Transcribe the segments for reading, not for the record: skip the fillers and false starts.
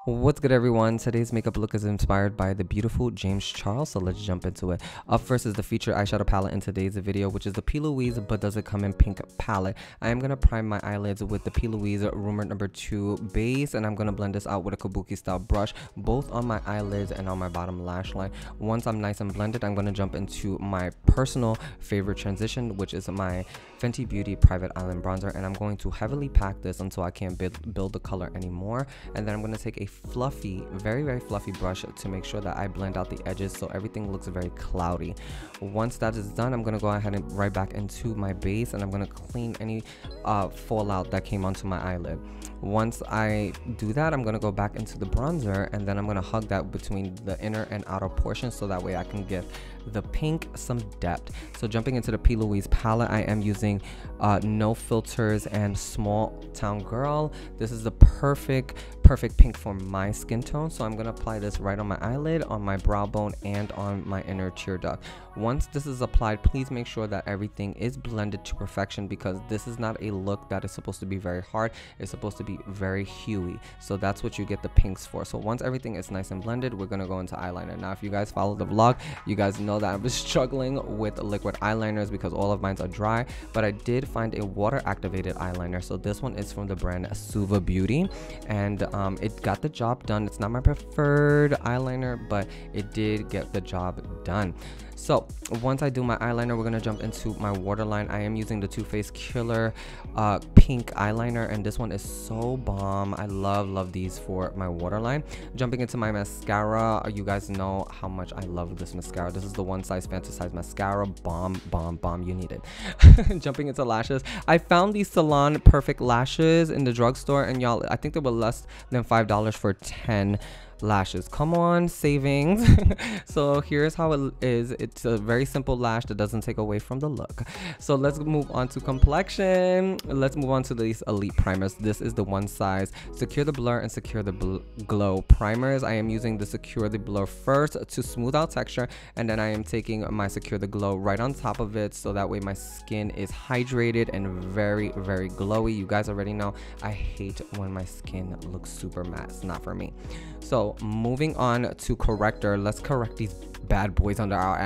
What's good, everyone? Today's makeup look is inspired by the beautiful James Charles, so let's jump into it. Up first is the featured eyeshadow palette in today's video, which is the P.Louise But Does It Come in Pink palette. I am going to prime my eyelids with the P.Louise Rumor number 2 base, and I'm going to blend this out with a kabuki style brush, both on my eyelids and on my bottom lash line. Once I'm nice and blended, I'm going to jump into my personal favorite transition, which is my Fenty Beauty Private Island Bronzer, and I'm going to heavily pack this until I can't build the color anymore. And then I'm going to take a fluffy, very fluffy brush to make sure that I blend out the edges so everything looks very cloudy. Once that is done, I'm going to go ahead and right back into my base, and I'm going to clean any fallout that came onto my eyelid. Once I do that, I'm going to go back into the bronzer, and then I'm going to hug that between the inner and outer portion so that way I can give the pink some depth. So jumping into the P.Louise palette, I am using No Filters and Small Town Girl. This is the perfect pink for my skin tone, so I'm going to apply this right on my eyelid, on my brow bone, and on my inner tear duct. Once this is applied, please make sure that everything is blended to perfection, because this is not a look that is supposed to be very hard. It's supposed to be very huey, so that's what you get the pinks for. So once everything is nice and blended, we're going to go into eyeliner. Now, if you guys follow the vlog, you guys know that I'm struggling with liquid eyeliners because all of mine are dry, but I did find a water activated eyeliner. So this one is from the brand Suva Beauty, and it got the job done. It's not my preferred eyeliner, but it did get the job done. So once I do my eyeliner, we're going to jump into my waterline. I am using the Too Faced Killer pink eyeliner, and this one is so bomb. I love these for my waterline. Jumping into my mascara, you guys know how much I love this mascara. This is the One Size Fantasize mascara. Bomb, you need it. Jumping into lashes, I found these Salonperfect lashes in the drugstore, and y'all, I think they were less than $5 for 10 lashes. Come on, savings. So here's how it is. It's a very simple lash that doesn't take away from the look. So let's move on to complexion. Let's move on to these elite primers. This is the One Size Secure the Blur and Secure the Glow primers. I am using the Secure the Blur first to smooth out texture, and then I am taking my Secure the Glow right on top of it, so that way my skin is hydrated and very glowy. You guys already know I hate when my skin looks super matte. It's not for me. So moving on to corrector, let's correct these bad boys under our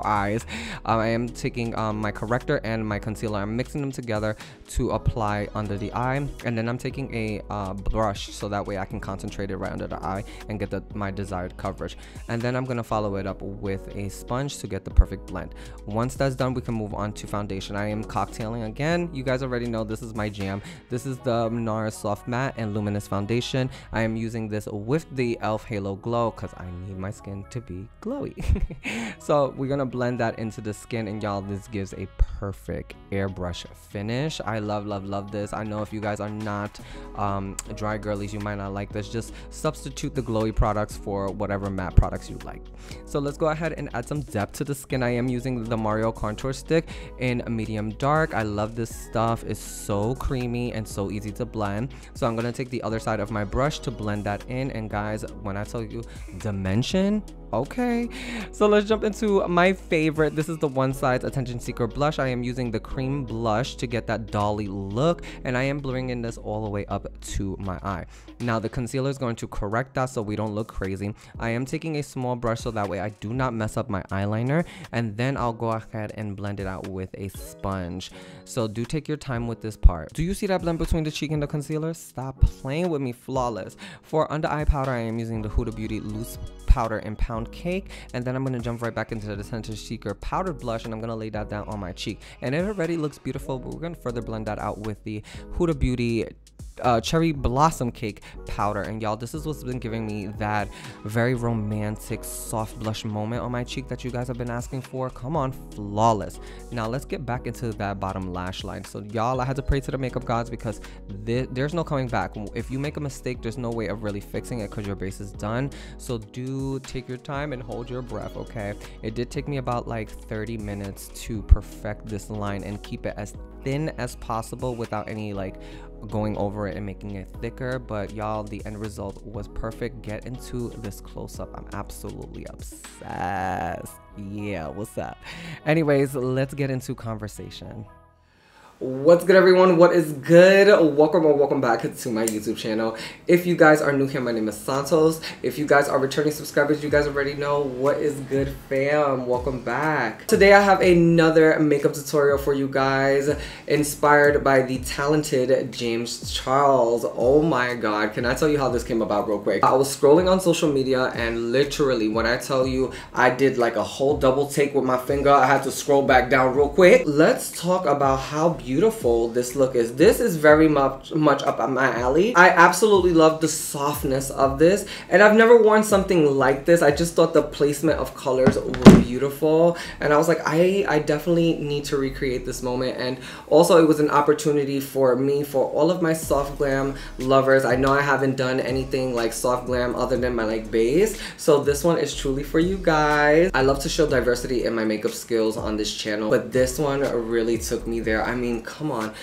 eyes. I am taking my corrector and my concealer. I'm mixing them together to apply under the eye, and then I'm taking a brush so that way I can concentrate it right under the eye and get my desired coverage. And then I'm going to follow it up with a sponge to get the perfect blend. Once that's done, we can move on to foundation. I am cocktailing again. You guys already know this is my jam. This is the Nars Soft Matte and Luminous Foundation. I am using this with the e.l.f. Halo Glow because I need my skin to be glowy. So we're gonna blend that into the skin, and y'all, this gives a perfect airbrush finish. I love this. I know if you guys are not dry girlies, you might not like this. Just substitute the glowy products for whatever matte products you like. So let's go ahead and add some depth to the skin. I am using the Mario contour stick in medium dark. I love this stuff. It's so creamy and so easy to blend. So I'm gonna take the other side of my brush to blend that in, and guys, when I tell you dimension, okay. So let's jump into my favorite. This is the One Size Attention Seeker blush. I am using the cream blush to get that dolly look, and I am bringing this all the way up to my eye. Now the concealer is going to correct that so we don't look crazy. I am taking a small brush so that way I do not mess up my eyeliner, and then I'll go ahead and blend it out with a sponge. So do take your time with this part. Do you see that blend between the cheek and the concealer? Stop playing with me. Flawless. For under eye powder, I am using the Huda Beauty loose powder in Pound Cake, and then I'm going to jump right back into the Attention Seeker powdered blush, and I'm going to lay that down on my cheek, and it already looks beautiful, but we're going to further blend that out with the Huda Beauty Cherry Blossom Cake powder. And y'all, this is what's been giving me that very romantic soft blush moment on my cheek that you guys have been asking for. Come on, flawless. Now let's get back into that bottom lash line. So y'all, I had to pray to the makeup gods because there's no coming back. If you make a mistake, there's no way of really fixing it because your base is done. So do take your time and hold your breath, okay? It did take me about like 30 minutes to perfect this line and keep it as thin as possible without any like going over it and making it thicker. But y'all, the end result was perfect. Get into this close-up. I'm absolutely obsessed. Yeah, what's up? Anyways, let's get into conversation. What's good, everyone? What is good? Welcome or welcome back to my YouTube channel. If you guys are new here, my name is Santos. If you guys are returning subscribers, you guys already know what is good, fam. Welcome back. Today I have another makeup tutorial for you guys, inspired by the talented James Charles. Oh my god, can I tell you how this came about real quick? I was scrolling on social media, and literally when I tell you I did like a whole double take with my finger, I had to scroll back down real quick. Let's talk about how beautiful this look is. This is very much up my alley. I absolutely love the softness of this, and I've never worn something like this. I just thought the placement of colors were beautiful, and I was like, I definitely need to recreate this moment. And also it was an opportunity for me, for all of my soft glam lovers. I know I haven't done anything like soft glam other than my like base, so this one is truly for you guys. I love to show diversity in my makeup skills on this channel, but this one really took me there. I mean, come on,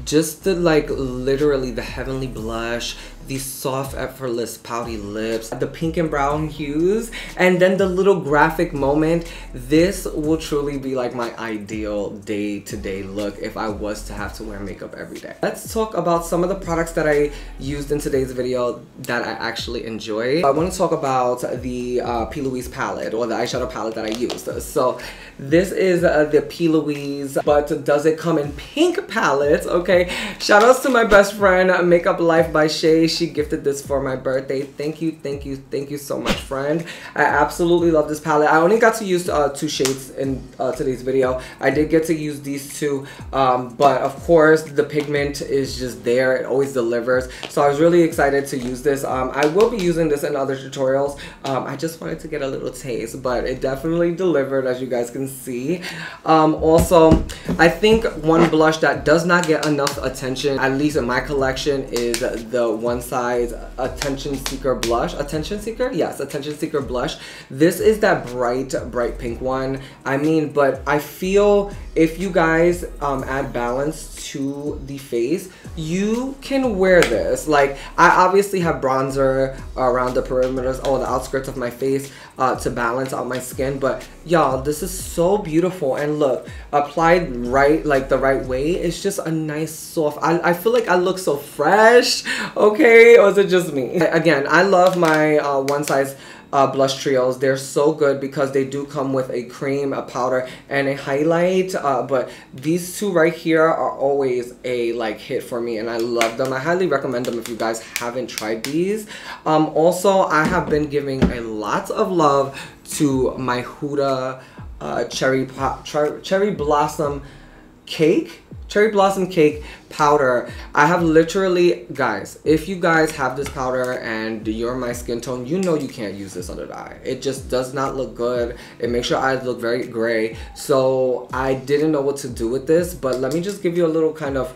just the like literally the heavenly blush, these soft effortless pouty lips, the pink and brown hues, and then the little graphic moment. This will truly be like my ideal day-to-day look if I was to have to wear makeup every day. Let's talk about some of the products that I used in today's video that I actually enjoy. I want to talk about the P.Louise palette, or the eyeshadow palette that I used. So this is the P.Louise But Does It Come in Pink palette. Okay, shout outs to my best friend Makeup Life by Shay. She gifted this for my birthday. Thank you so much, friend. I absolutely love this palette. I only got to use 2 shades in today's video. I did get to use these 2, but of course the pigment is just there. It always delivers. So I was really excited to use this. I will be using this in other tutorials. I just wanted to get a little taste, but it definitely delivered, as you guys can see. Also, I think one blush that does not get enough attention, at least in my collection, is the One Size Attention Seeker blush. Attention Seeker? Yes, Attention Seeker blush. This is that bright pink one. I mean, but I feel if you guys add balance to the face, you can wear this. Like, I obviously have bronzer around the perimeters or the outskirts of my face to balance out my skin, but y'all, this is so beautiful. And look, applied right, like the right way, it's just a nice soft, I feel like I look so fresh. Okay, or is it just me? Again, I love my One Size blush trios. They're so good because they do come with a cream, a powder, and a highlight, but these 2 right here are always a like hit for me, and I love them. I highly recommend them if you guys haven't tried these. Also, I have been giving a lot of love to my Huda Cherry Blossom Cake powder. I have literally, guys, if you guys have this powder and you're my skin tone, you know you can't use this under the eye. It just does not look good. It makes your eyes look very gray. So I didn't know what to do with this, but let me just give you a little kind of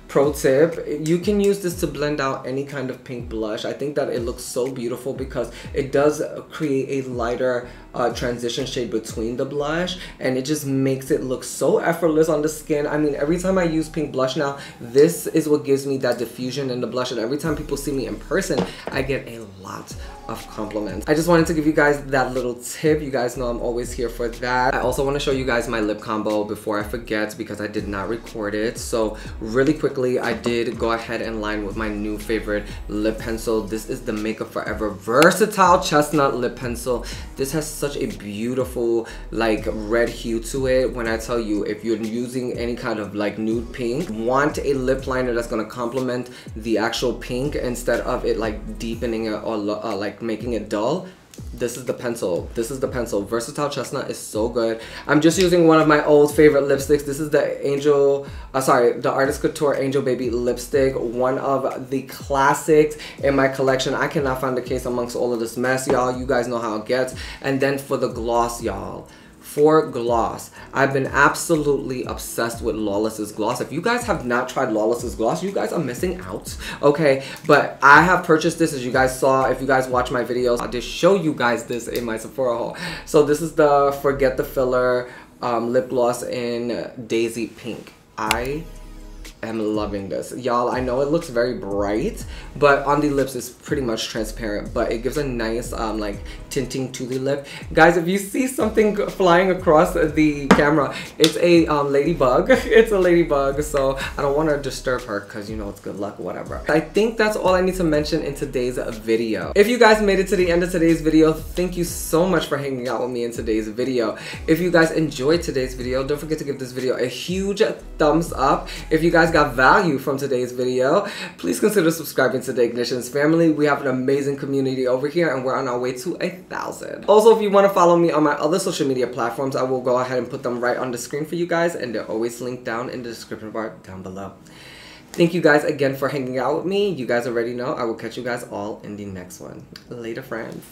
pro tip. You can use this to blend out any kind of pink blush. I think that it looks so beautiful because it does create a lighter transition shade between the blush, and it just makes it look so effortless on the skin. I mean, every time I use pink blush now, this is what gives me that diffusion in the blush, and every time people see me in person, I get a lot of compliments. I just wanted to give you guys that little tip. You guys know I'm always here for that. I also want to show you guys my lip combo before I forget, because I did not record it. So really quickly, I did go ahead and line with my new favorite lip pencil. This is the Makeup Forever Versatile Chestnut Lip Pencil. This has such a beautiful like red hue to it. When I tell you, if you're using any kind of like nude pink, want a lip liner that's gonna complement the actual pink instead of it like deepening it or like making it dull, this is the pencil. This is the pencil. Versatile Chestnut is so good. I'm just using one of my old favorite lipsticks. This is the Artist Couture Angel Baby lipstick, one of the classics in my collection. I cannot find a case amongst all of this mess, y'all. You guys know how it gets. And then for the gloss, y'all, for gloss, I've been absolutely obsessed with Lawless's gloss. If you guys have not tried Lawless's gloss, you guys are missing out, okay? But I have purchased this, as you guys saw. If you guys watch my videos, I did show you guys this in my Sephora haul. So this is the Forget the Filler lip gloss in Daisy Pink. I am loving this. Y'all, I know it looks very bright, but on the lips it's pretty much transparent, but it gives a nice like tinting to the lip. Guys, if you see something flying across the camera, it's a ladybug. It's a ladybug, so I don't want to disturb her because you know it's good luck, whatever. I think that's all I need to mention in today's video. If you guys made it to the end of today's video, thank you so much for hanging out with me in today's video. If you guys enjoyed today's video, don't forget to give this video a huge thumbs up. If you guys got value from today's video, please consider subscribing to the Ignitions family. We have an amazing community over here and we're on our way to 1,000. Also, if you want to follow me on my other social media platforms, I will go ahead and put them right on the screen for you guys, and they're always linked down in the description bar down below. Thank you guys again for hanging out with me. You guys already know I will catch you guys all in the next one. Later, friends.